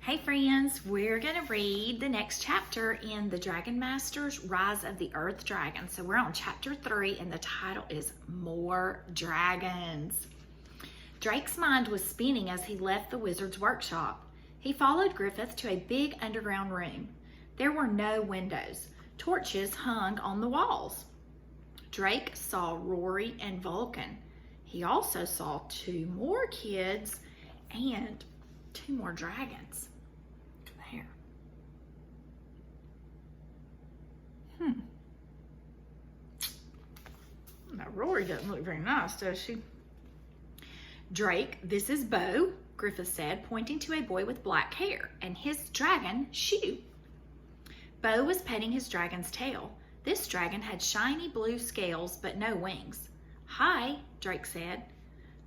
Hey friends, we're going to read the next chapter in the Dragon Master's Rise of the Earth Dragon. So we're on chapter 3 and the title is More Dragons. Drake's mind was spinning as he left the wizard's workshop. He followed Griffith to a big underground room. There were no windows. Torches hung on the walls. Drake saw Rory and Vulcan. He also saw 2 more kids and 2 more dragons. There. Now Rory doesn't look very nice, does she? Drake, this is Bo, Griffith said, pointing to a boy with black hair, and his dragon, Shoe. Bo was petting his dragon's tail. This dragon had shiny blue scales, but no wings. Hi, Drake said.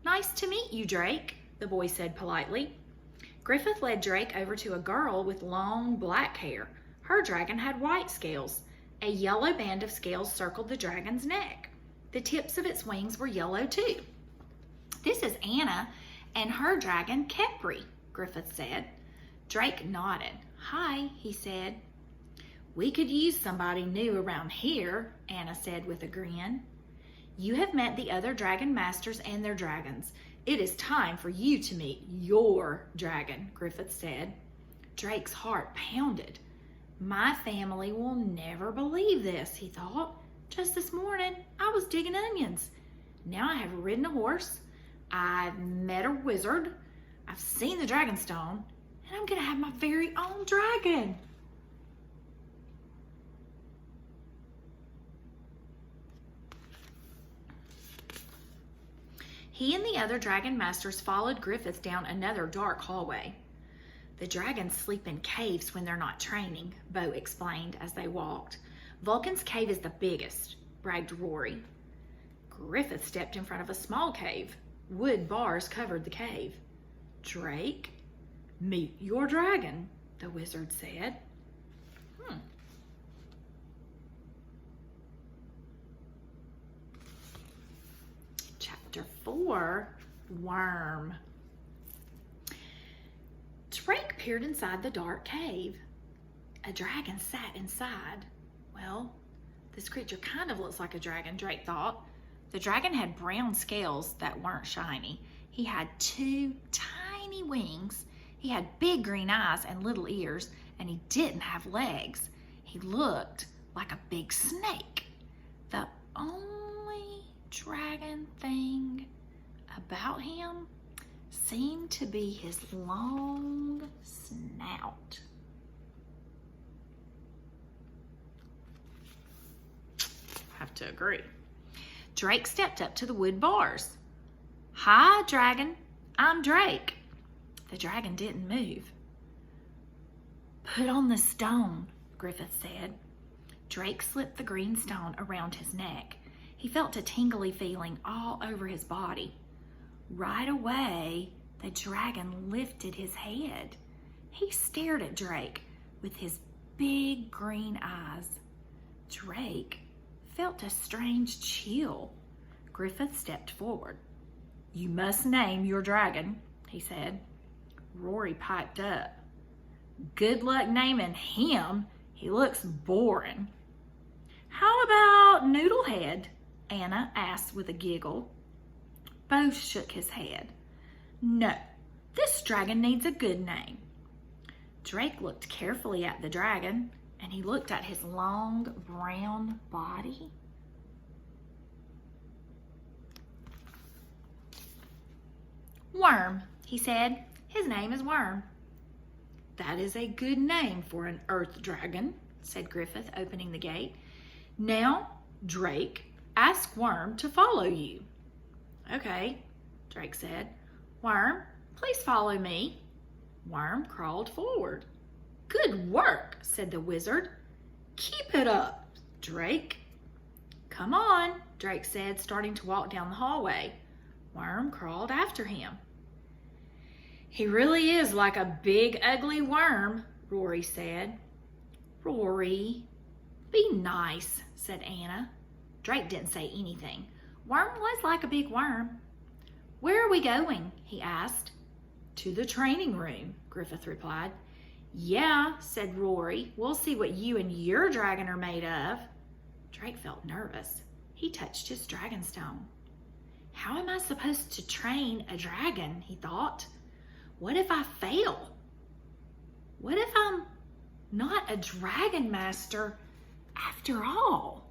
Nice to meet you, Drake, the boy said politely. Griffith led Drake over to a girl with long black hair. Her dragon had white scales. A yellow band of scales circled the dragon's neck. The tips of its wings were yellow too. This is Anna and her dragon, Kepri, Griffith said. Drake nodded. Hi, he said. We could use somebody new around here, Anna said with a grin. You have met the other dragon masters and their dragons. It is time for you to meet your dragon, Griffith said. Drake's heart pounded. My family will never believe this, he thought. Just this morning, I was digging onions. Now I have ridden a horse. I've met a wizard. I've seen the Dragonstone. And I'm going to have my very own dragon. He and the other dragon masters followed Griffith down another dark hallway. The dragons sleep in caves when they're not training, Bo explained as they walked. Vulcan's cave is the biggest, bragged Rory. Griffith stepped in front of a small cave. Wood bars covered the cave. Drake, meet your dragon, the wizard said. Chapter 4, Worm. Drake peered inside the dark cave. A dragon sat inside. Well, this creature kind of looks like a dragon, Drake thought. The dragon had brown scales that weren't shiny. He had 2 tiny wings. He had big green eyes and little ears, and he didn't have legs. He looked like a big snake. The only dragon thing about him seemed to be his long snout. Have to agree. Drake stepped up to the wood bars. Hi, dragon. I'm Drake. The dragon didn't move. Put on the stone, Griffith said. Drake slipped the green stone around his neck. He felt a tingly feeling all over his body. Right away, the dragon lifted his head. He stared at Drake with his big green eyes. Drake felt a strange chill. Griffith stepped forward. You must name your dragon, he said. Rory piped up. Good luck naming him. He looks boring. How about Noodlehead? Anna asked with a giggle. Bo shook his head. No, this dragon needs a good name. Drake looked carefully at the dragon, and he looked at his long brown body. Worm, he said. His name is Worm. That is a good name for an earth dragon, said Griffith, opening the gate. Now, Drake, ask Worm to follow you. Okay, Drake said. Worm, please follow me. Worm crawled forward. Good work, said the wizard. Keep it up, Drake. Come on, Drake said, starting to walk down the hallway. Worm crawled after him. He really is like a big, ugly worm, Rory said. Rory, be nice, said Anna. Drake didn't say anything. Worm was like a big worm. Where are we going? He asked. To the training room, Griffith replied. Yeah, said Rory. We'll see what you and your dragon are made of. Drake felt nervous. He touched his dragonstone. How am I supposed to train a dragon, he thought. What if I fail? What if I'm not a dragon master after all?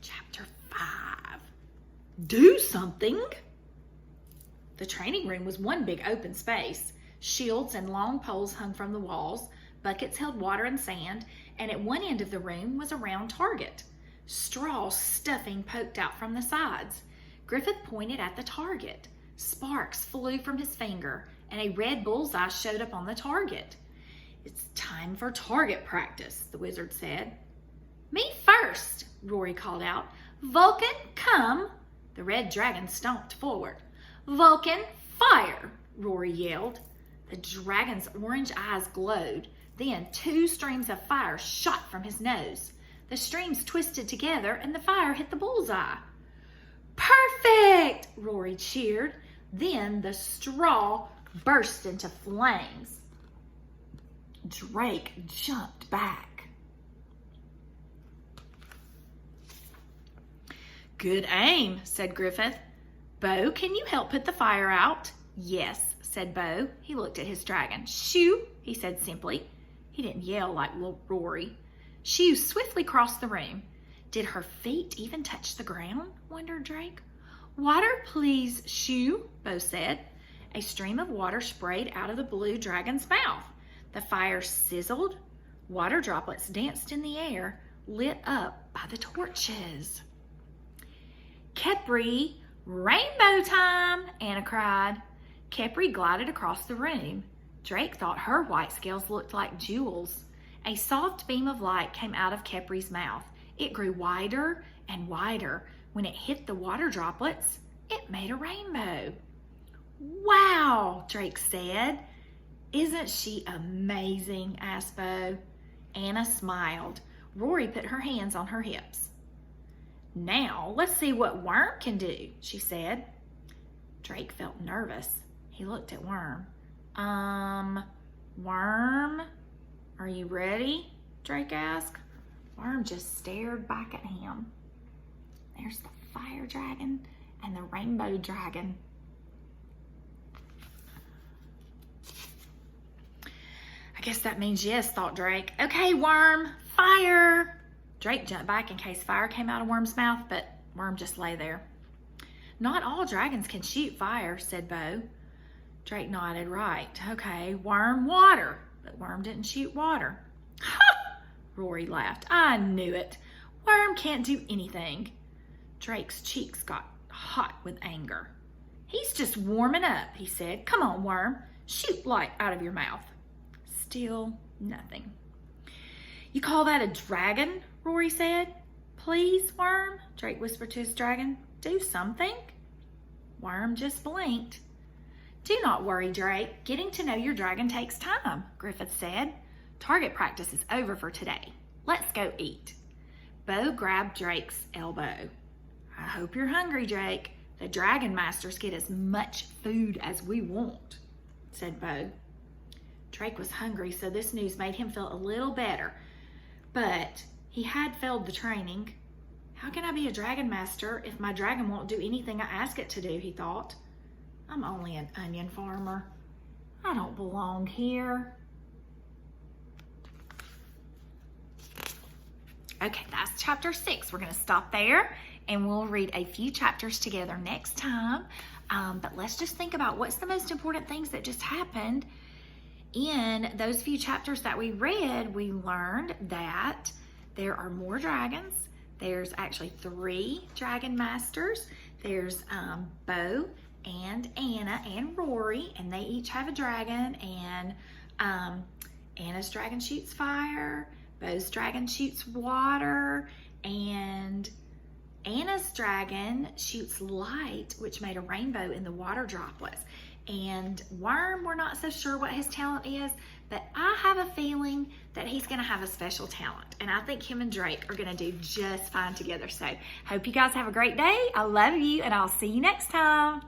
Chapter 5. Do something. The training room was one big open space. Shields and long poles hung from the walls. Buckets held water and sand, and at one end of the room was a round target. Straw stuffing poked out from the sides. Griffith pointed at the target. Sparks flew from his finger, and a red bullseye showed up on the target. It's time for target practice, the wizard said. Me first, Rory called out. Vulcan, come. The red dragon stomped forward. Vulcan, fire, Rory yelled. The dragon's orange eyes glowed. Then 2 streams of fire shot from his nose. The streams twisted together and the fire hit the bullseye. Perfect, Rory cheered. Then the straw burst into flames. Drake jumped back. Good aim, said Griffith. Bo, can you help put the fire out? Yes, said Bo. He looked at his dragon. Shoo, he said simply. He didn't yell like Rory. Shoo swiftly crossed the room. Did her feet even touch the ground? Wondered Drake. Water, please, Shoo, Bo said. A stream of water sprayed out of the blue dragon's mouth. The fire sizzled. Water droplets danced in the air, lit up by the torches. Khepri, rainbow time, Anna cried. Khepri glided across the room. Drake thought her white scales looked like jewels. A soft beam of light came out of Khepri's mouth. It grew wider and wider. When it hit the water droplets, it made a rainbow. Wow, Drake said. Isn't she amazing, asked Bo. Anna smiled. Rory put her hands on her hips. Now, let's see what Worm can do, she said. Drake felt nervous. He looked at Worm. Worm, are you ready? Drake asked. Worm just stared back at him. There's the fire dragon and the rainbow dragon. I guess that means yes, thought Drake. Okay, Worm, fire! Drake jumped back in case fire came out of Worm's mouth, but Worm just lay there. Not all dragons can shoot fire, said Bo. Drake nodded. Right. Okay, Worm, water. But Worm didn't shoot water. Ha! Rory laughed. I knew it. Worm can't do anything. Drake's cheeks got hot with anger. He's just warming up, he said. Come on, Worm. Shoot light out of your mouth. Still nothing. You call that a dragon? Rory said. Please, Worm, Drake whispered to his dragon. Do something. Worm just blinked. Do not worry, Drake. Getting to know your dragon takes time, Griffith said. Target practice is over for today. Let's go eat. Bo grabbed Drake's elbow. I hope you're hungry, Drake. The dragon masters get as much food as we want, said Bo. Drake was hungry, so this news made him feel a little better. But he had failed the training. How can I be a dragon master if my dragon won't do anything I ask it to do, he thought. I'm only an onion farmer. I don't belong here. Okay, that's chapter 6. We're going to stop there and we'll read a few chapters together next time. But let's just think about what's the most important things that just happened. In those few chapters that we read, we learned that there are more dragons. There's actually 3 dragon masters. There's Bo and Anna and Rory, and they each have a dragon, and Anna's dragon shoots fire, Bo's dragon shoots water, and Anna's dragon shoots light, which made a rainbow in the water droplets. And Worm, we're not so sure what his talent is, but I have a feeling that he's going to have a special talent. And I think him and Drake are going to do just fine together. So hope you guys have a great day. I love you, and I'll see you next time.